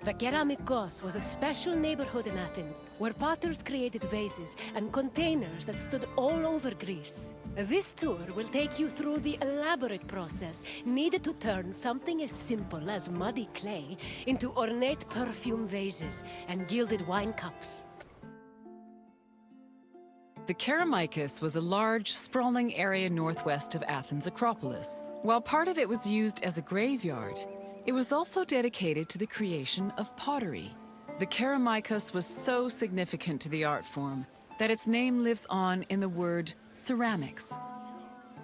The Keramikos was a special neighborhood in Athens where potters created vases and containers that stood all over Greece. This tour will take you through the elaborate process needed to turn something as simple as muddy clay into ornate perfume vases and gilded wine cups. The Keramikos was a large, sprawling area northwest of Athens' Acropolis. While part of it was used as a graveyard, it was also dedicated to the creation of pottery. The Keramikos was so significant to the art form that its name lives on in the word ceramics.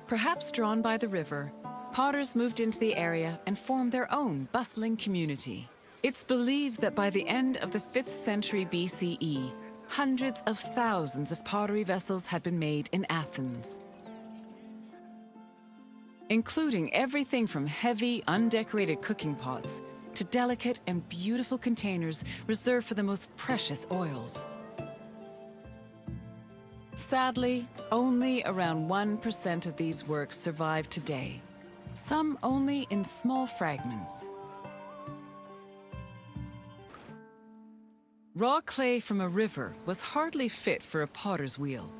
Perhaps drawn by the river, potters moved into the area and formed their own bustling community. It's believed that by the end of the 5th century BCE, hundreds of thousands of pottery vessels had been made in Athens, including everything from heavy, undecorated cooking pots to delicate and beautiful containers reserved for the most precious oils. Sadly, only around 1% of these works survive today, some only in small fragments. Raw clay from a river was hardly fit for a potter's wheel.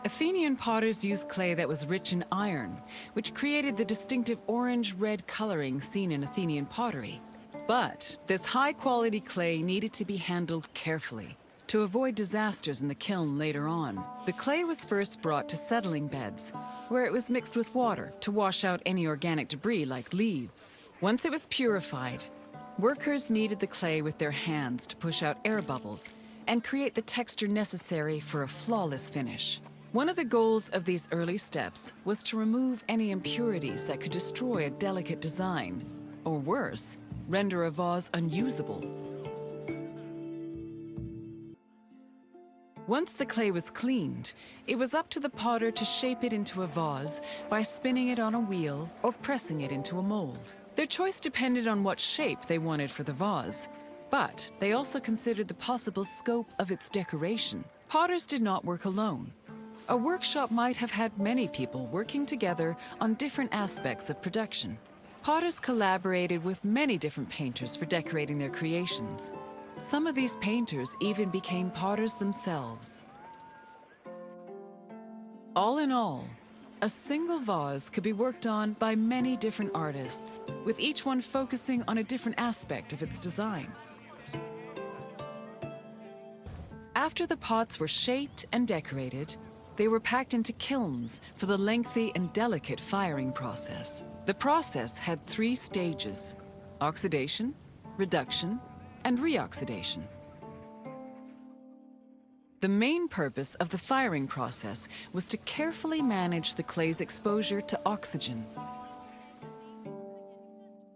Athenian potters used clay that was rich in iron, which created the distinctive orange-red coloring seen in Athenian pottery. But this high-quality clay needed to be handled carefully to avoid disasters in the kiln later on. The clay was first brought to settling beds, where it was mixed with water to wash out any organic debris like leaves. Once it was purified, workers kneaded the clay with their hands to push out air bubbles and create the texture necessary for a flawless finish. One of the goals of these early steps was to remove any impurities that could destroy a delicate design, or worse, render a vase unusable. Once the clay was cleaned, it was up to the potter to shape it into a vase by spinning it on a wheel or pressing it into a mold. Their choice depended on what shape they wanted for the vase, but they also considered the possible scope of its decoration. Potters did not work alone. A workshop might have had many people working together on different aspects of production. Potters collaborated with many different painters for decorating their creations. Some of these painters even became potters themselves. All in all, a single vase could be worked on by many different artists, with each one focusing on a different aspect of its design. After the pots were shaped and decorated, they were packed into kilns for the lengthy and delicate firing process. The process had 3 stages: oxidation, reduction, and reoxidation. The main purpose of the firing process was to carefully manage the clay's exposure to oxygen.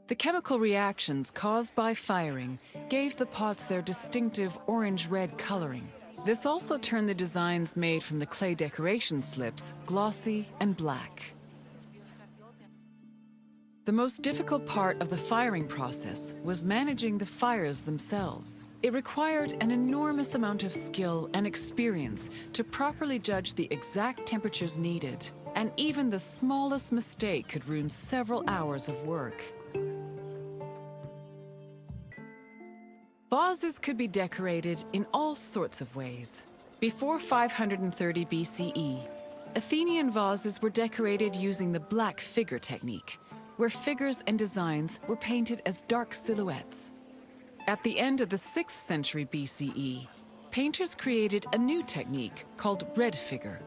The chemical reactions caused by firing gave the pots their distinctive orange-red coloring. This also turned the designs made from the clay decoration slips glossy and black. The most difficult part of the firing process was managing the fires themselves. It required an enormous amount of skill and experience to properly judge the exact temperatures needed, and even the smallest mistake could ruin several hours of work. Vases could be decorated in all sorts of ways. Before 530 BCE, Athenian vases were decorated using the black figure technique, where figures and designs were painted as dark silhouettes. At the end of the 6th century BCE, painters created a new technique called red figure,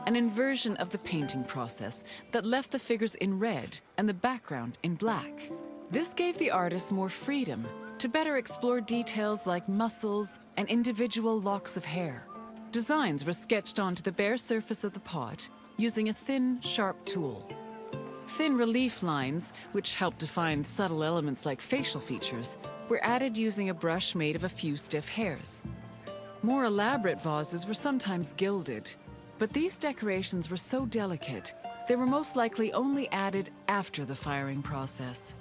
an inversion of the painting process that left the figures in red and the background in black. This gave the artist more freedom to better explore details like muscles and individual locks of hair. Designs were sketched onto the bare surface of the pot using a thin, sharp tool. Thin relief lines, which helped define subtle elements like facial features, were added using a brush made of a few stiff hairs. More elaborate vases were sometimes gilded, but these decorations were so delicate, they were most likely only added after the firing process.